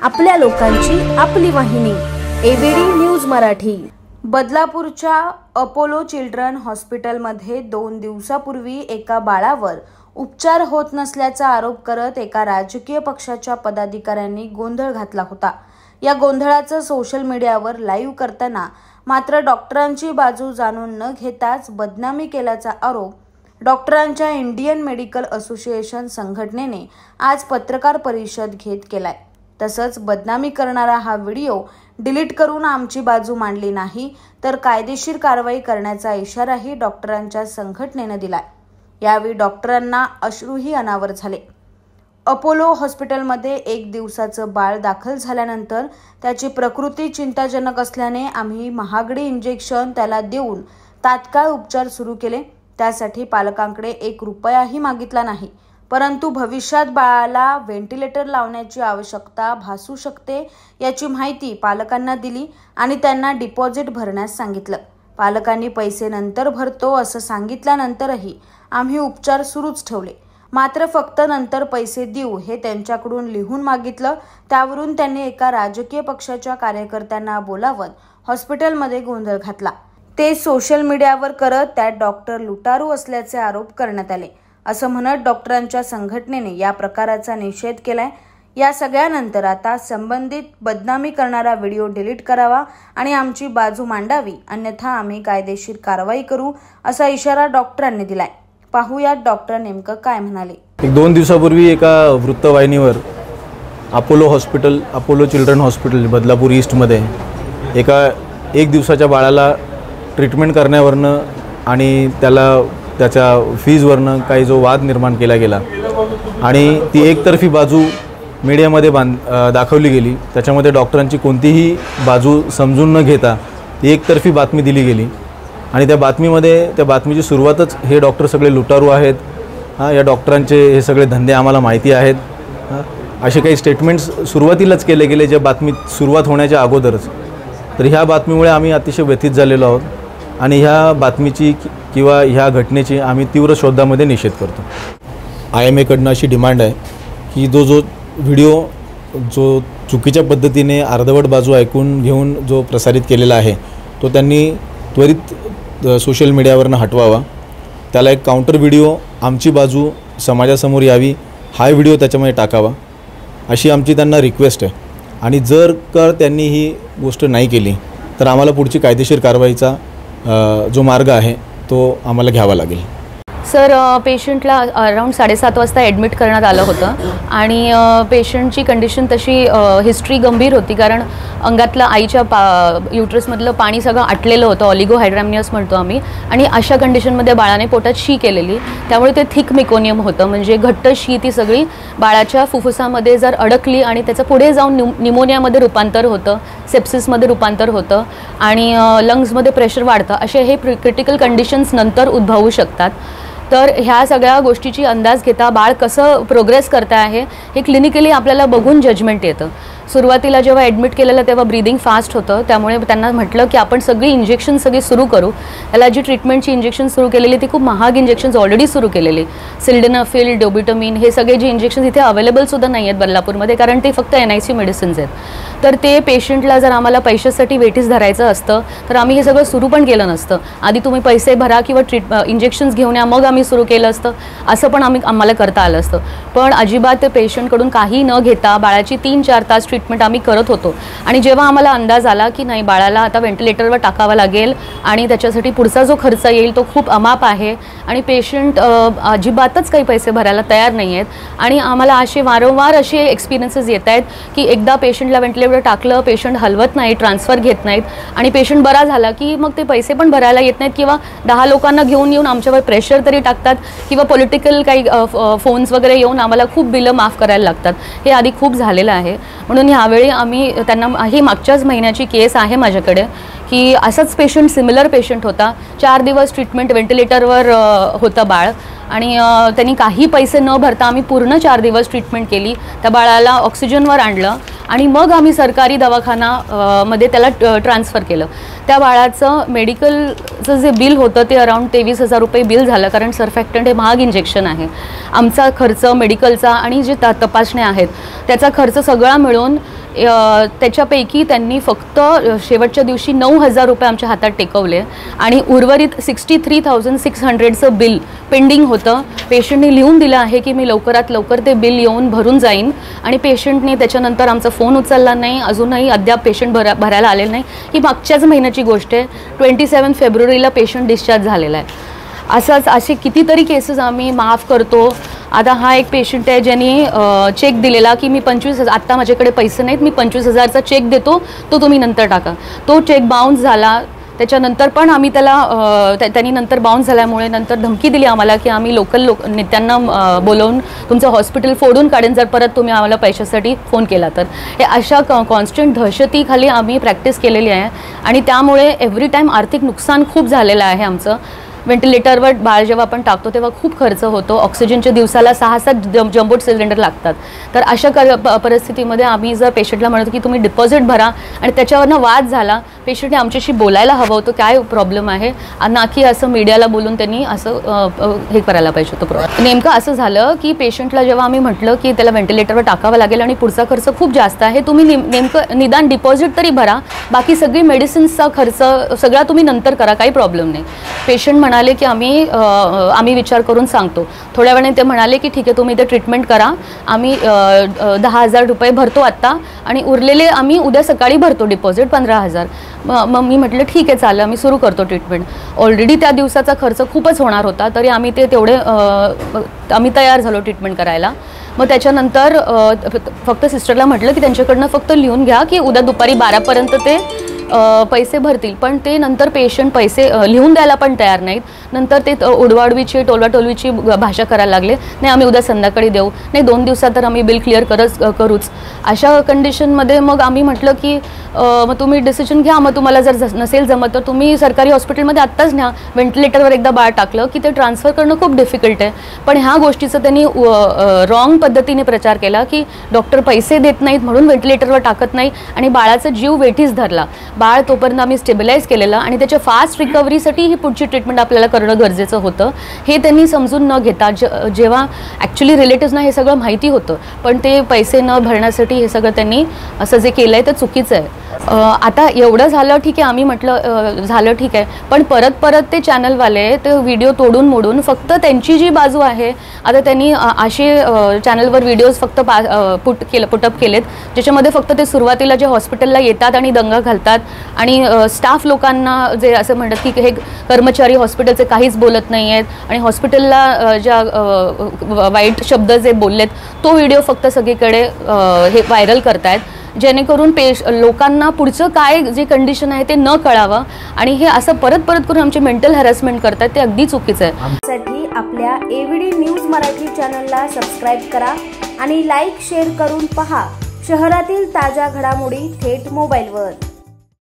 आपल्या लोकांची आपली वाहिनी एबीडी न्यूज मराठी। बदलापूरच्या अपोलो चिल्ड्रन हॉस्पिटलमध्ये 2 दिवसापूर्वी एका बाळावर उपचार होत नसल्याचा आरोप करत एका राजकीय पक्षाच्या पदाधिकाऱ्यांनी गोंधळ घातला होता। या गोंधळाचं सोशल मीडियावर लाईव्ह करताना मात्र डॉक्टरांची बाजू जाणून न घेताच बदनामी केल्याचा आरोप डॉक्टरांच्या इंडियन मेडिकल असोसिएशन संघटनेने आज पत्रकार परिषद घेत केलाय। तसंच बदनामी करणारा हा व्हिडिओ डिलीट करून आमची बाजू मांडली नाही तर कायदेशीर कारवाई करण्याचा इशाराही डॉक्टरांच्या संघटनेने दिलाय। यावेळी डॉक्टरांना अश्रूही अनावर झाले। अपोलो हॉस्पिटलमध्ये 1 दिवसाचं बाळ दाखल झाल्यानंतर त्याची प्रकृती चिंताजनक असल्याने आम्ही महागडी इंजेक्शन त्याला देऊन तात्काळ उपचार सुरू केले। त्यासाठी पालकांकडे 1 रुपयाही मागितला नाही, परंतु भविष्यात बाळाला व्हेंटिलेटर लावण्याची आवश्यकता भासू शकते याची माहिती पालकांना दिली आणि त्यांना डिपॉझिट भरण्यास सांगितलं। पालकांनी पैसे नंतर भरतो असं सांगितल्यानंतरही आम्ही उपचार सुरूच ठेवले। मात्र फक्त नंतर पैसे देऊ हे त्यांच्याकडून लिहून मागितलं। त्यावरून त्यांनी एका राजकीय पक्षाच्या कार्यकर्त्यांना बोलावत हॉस्पिटलमध्ये गोंधळ घातला। ते सोशल मीडियावर करत त्यात डॉक्टर लुटारू असल्याचे आरोप करण्यात आले, असं म्हणत डॉक्टरांच्या संघटनेने या प्रकाराचा निषेध केलाय। या सगळ्यानंतर आता संबंधित बदनामी करणारा व्हिडिओ डिलीट करावा आणि आमची बाजू मांडावी, अन्यथा आम्ही कायदेशीर कारवाई करू असा इशारा डॉक्टरांनी दिलाय। पाहूयात डॉक्टर नेमकं काय म्हणाले। 2 दिवसापूर्वी एका वृत्तवाहिनीवर अपोलो चिल्ड्रन हॉस्पिटल बदलापूर ईस्टमध्ये एका 1 दिवसाच्या बाळाला ट्रीटमेंट करण्यावरनं आणि त्याच्या फीजवरनं काही जो वाद निर्माण केला गेला आणि ती एकतर्फी बाजू मीडियामध्ये दाखवली गेली। त्याच्यामध्ये डॉक्टरांची कोणतीही बाजू समजून न घेता ती एकतर्फी बातमी दिली गेली आणि त्या बातमीची सुरुवातच हे डॉक्टर सगळे लुटारू आहेत, या डॉक्टरांचे हे सगळे धंदे आम्हाला माहिती आहेत, असे काही स्टेटमेंट्स सुरुवातीलाच केले गेले ज्या बातमी सुरुवात होण्याच्या अगोदरच। तर ह्या बातमीमुळे आम्ही अतिशय व्यथित झालेलो आहोत आणि ह्या बातमीची किंवा ह्या घटनेची आम्ही तीव्र शोधामध्ये निषेध करतो। IMA कडनं अशी डिमांड आहे की जो व्हिडिओ जो चुकीच्या पद्धतीने अर्धवट बाजू ऐकून घेऊन जो प्रसारित केलेला आहे तो त्यांनी त्वरित सोशल मीडियावरनं हटवावा। त्याला एक काउंटर व्हिडिओ आमची बाजू समाजासमोर यावी हा व्हिडिओ त्याच्यामध्ये टाकावा अशी आमची त्यांना रिक्वेस्ट आहे। आणि जर त्यांनी ही गोष्ट नाही केली तर आम्हाला पुढची कायदेशीर कारवाईचा जो मार्ग आहे तो आम्हाला घ्यावा लागेल। सर, पेशंटला अराउंड 7:30 वाजता ॲडमिट करण्यात आलं होतं आणि पेशंटची कंडिशन तशी हिस्ट्री गंभीर होती, कारण अंगातलं आईच्या युट्रसमधलं पाणी सगळं आटलेलं होतं, ऑलिगोहायड्रॅमियस म्हणतो आम्ही, आणि अशा कंडिशनमध्ये बाळाने पोटात शी केलेली, त्यामुळे ते थिक मेकोनियम होतं, म्हणजे घट्ट शी ती सगळी बाळाच्या फुफ्फुसामध्ये जर अडकली आणि त्याचं पुढे जाऊन निमोनियामध्ये रूपांतर होतं, सेप्सिसमध्ये रूपांतर होतं आणि लंग्समध्ये प्रेशर वाढतं, असे हे क्रिटिकल कंडिशन्स नंतर उद्भवू शकतात। तर ह्या सगळ्या गोष्टीची अंदाज घेता बाळ कसं प्रोग्रेस करत आहे हे क्लिनिकली आपल्याला बघून जजमेंट येतं। सुरुवातीला जेव्हा ॲडमिट केलेलं तेव्हा ब्रीदिंग फास्ट होतं, त्यामुळे त्यांना म्हटलं की आपण इंजेक्शन सुरू करू। त्याला जी ट्रीटमेंटची इंजेक्शन सुरू केलेली ती खूप महाग इंजेक्शन्स ऑलरेडी सुरू केलेली, सिल्डेनाफिल, डोबिटमिन, हे सगळे जे इंजेक्शन्स इथे अवेलेबलसुद्धा नाही आहेत बदलापूरमध्ये, कारण ते फक्त NIC मेडिसिन्स आहेत। तर ते पेशंटला जर आम्हाला पैशासाठी वेटीस धरायचं असतं तर आम्ही हे सगळं सुरू पण केलं नसतं। आधी तुम्ही पैसे भरा किंवा इंजेक्शन्स घेऊन या, मग आम्ही सुरू केलं असतं, असं पण आम्हाला करता आलं असतं। पण अजिबात पेशंटकडून काही न घेता बाळाची 3-4 तास ट्रीटमेंट आम्ही करत होतो आणि जेव्हा आम्हाला अंदाज आला की नाही बाळाला आता व्हेंटिलेटरवर टाकावं लागेल आणि त्याच्यासाठी पुढचा जो खर्च येईल तो खूप अमाप आहे आणि पेशंट अजिबातच काही पैसे भरायला तयार नाही आहेत आणि आम्हाला वारंवार असे एक्सपिरियन्सेस येत आहेत की एकदा पेशंटला व्हेंटिलेटरवर टाकलं, पेशंट हलवत नाही, ट्रान्सफर घेत नाहीत आणि पेशंट बरा झाला की मग ते पैसे पण भरायला येत नाहीत किंवा 10 लोकांना घेऊन येऊन आमच्यावर प्रेशर तरी टाकतात किंवा पॉलिटिकल काही फोन्स वगैरे येऊन आम्हाला खूप बिलं माफ करायला लागतात। हे आधी खूप झालेलं आहे, म्हणून ह्यावेळी आम्ही त्यांना, ही मागच्याच महिन्याची केस आहे माझ्याकडे की असाच पेशंट, सिमिलर पेशंट होता, 4 दिवस ट्रीटमेंट व्हेंटिलेटरवर होतं बाळ आणि त्यांनी काही पैसे न भरता आम्ही पूर्ण 4 दिवस ट्रीटमेंट केली, त्या बाळाला ऑक्सिजनवर आणलं आणि मग आम्ही सरकारी दवाखाना मध्ये त्याला ट्रान्सफर केलं। त्या बाळाचं मेडिकलचं जे बिल होतं ते अराउंड 23,000 रुपये बिल झालं, कारण सर्फॅक्टंट हे महाग इंजेक्शन आहे। आमचा खर्च मेडिकलचा आणि जे तपासण्या आहेत त्याचा खर्च सगळा मिळून त्याच्यापैकी त्यांनी फक्त शेवटच्या दिवशी 9,000 रुपये आमच्या हातात टेकवले आणि उर्वरित 63,600चं बिल पेंडिंग होतं. पेशंटने लिहून दिलं आहे की मी लवकरात लवकर ते बिल येऊन भरून जाईन आणि पेशंटने त्याच्यानंतर आमचा फोन उचलला नाही. अजूनही अद्याप पेशंट भरायला आलेलं नाही. ही मागच्याच महिन्याची गोष्ट आहे. 27 फेब्रुवारीला पेशंट डिस्चार्ज झालेला आहे. असे कितीतरी केसेस आम्ही माफ करतो. आता हा एक पेशंट आहे ज्यांनी चेक दिलेला की मी 25,000 आत्ता माझ्याकडे पैसे नाहीत, मी 25,000चा चेक देतो, तो तुम्ही नंतर टाका. तो चेक बाउन्स झाला. त्याच्यानंतर पण आम्ही त्यांनी नंतर बाउन्स झाल्यामुळे नंतर धमकी दिली आम्हाला की आम्ही लोकल नेत्यांना बोलवून तुमचं हॉस्पिटल फोडून काढेन जर परत तुम्ही आम्हाला पैशासाठी फोन केला तर. हे अशा कॉन्स्टंट दहशतीखाली आम्ही प्रॅक्टिस केलेली आहे आणि त्यामुळे एव्हरी टाईम आर्थिक नुकसान खूप झालेलं आहे आमचं. व्हेंटिलेटरवर बाळ जेव्हा आपण टाकतो तेव्हा खूप खर्च होतो. ऑक्सिजनच्या दिवसाला 6-7 जम्बो सिलेंडर लागतात. तर अशा परिस्थितीमध्ये आम्ही जर पेशंटला म्हणतो की तुम्ही डिपॉझिट भरा आणि त्याच्यावरनं वाद झाला, पेशंटने आमच्याशी बोलायला हवं होतं काय प्रॉब्लेम आहे, ना की असं मीडियाला बोलून त्यांनी असं हे करायला पाहिजे होतं. नेमकं असं झालं की पेशंटला जेव्हा आम्ही म्हटलं की त्याला व्हेंटिलेटरवर टाकावं लागेल आणि पुढचा खर्च खूप जास्त आहे, तुम्ही नेमकं निदान डिपॉझिट तरी भरा, बाकी सगळी मेडिसिन्सचा खर्च सगळा तुम्ही नंतर करा, काही प्रॉब्लेम नाही. पेशंट म्हणाले की आम्ही विचार करून सांगतो. थोड्या वेळाने ते म्हणाले की ठीक आहे तुम्ही ते ट्रीटमेंट करा, आम्ही 10,000 रुपये भरतो आत्ता आणि उरलेले आम्ही उद्या सकाळी भरतो डिपॉझिट 15,000. मग मी म्हटलं ठीक आहे चालेल, आम्ही सुरू करतो ट्रीटमेंट. ऑलरेडी त्या दिवसाचा खर्च खूपच होणार होता तरी आम्ही आम्ही तयार झालो ट्रीटमेंट करायला. मग त्याच्यानंतर फक्त सिस्टरला म्हटलं की त्यांच्याकडनं फक्त लिहून घ्या की उद्या दुपारी 12पर्यंत ते पैसे भरतील. पण ते नंतर पेशंट पैसे लिहून द्यायला पण तयार नाहीत. नंतर ते उडवाडवीची टोलवाटोलवीची भाषा करायला लागले. नाही आम्ही उद्या संध्याकाळी देऊ, नाही 2 दिवसात तर आम्ही बिल क्लिअर करूच. अशा कंडिशनमध्ये मग आम्ही म्हटलं की मग तुम्ही डिसिजन घ्या, मग तुम्हाला जर नसेल जमत तर तुम्ही सरकारी हॉस्पिटलमध्ये आत्ताच न्या. व्हेंटिलेटरवर एकदा बाळ टाकलं की ते ट्रान्सफर करणं खूप डिफिकल्ट आहे. पण ह्या गोष्टीचं त्यांनी रॉंग पद्धतीने प्रचार केला की डॉक्टर पैसे देत नाहीत म्हणून व्हेंटिलेटरवर टाकत नाही आणि बाळाचा जीव वेठीस धरला. बाळ तोपर्यंत आम्ही स्टेबिलाइज केलेलं आणि त्याच्या फास्ट रिकव्हरीसाठी ही पुढची ट्रीटमेंट आपल्याला करणं गरजेचं होतं. हे त्यांनी समजून न घेता जेव्हा ॲक्च्युली रिलेटिव्सना हे सगळं माहिती होतं पण ते पैसे न भरण्यासाठी हे सगळं त्यांनी असं जे केलं आहे ते चुकीचं आहे. आता एवढं झालं ठीक आहे, आम्ही म्हटलं झालं ठीक आहे, पण परत ते चॅनलवाले ते व्हिडिओ तोडून मोडून फक्त त्यांची जी बाजू आहे, आता त्यांनी असे चॅनलवर व्हिडिओज फक्त पुटअप केलेत ज्याच्यामध्ये फक्त ते सुरुवातीला जे हॉस्पिटलला येतात आणि दंगा घालतात आणि स्टाफ लोकांना जे असं म्हणतात की हे कर्मचारी हॉस्पिटलचे काहीच बोलत नाही आहेत आणि हॉस्पिटलला ज्या वाईट शब्द जे बोललेत तो व्हिडिओ फक्त सगळीकडे हे व्हायरल करतायत जेणेकरून लोकांना पुढचं काय जे कंडिशन आहे ते न कळावं आणि हे असं परत करून आमचे मेंटल हॅरॅसमेंट करतात ते अगदी चुकीचं आहे. साठी आपल्या एव्हीडी न्यूज मराठी चॅनलला सबस्क्राईब करा आणि लाईक शेअर करून पहा शहरातील ताज्या घडामोडी थेट मोबाईलवर.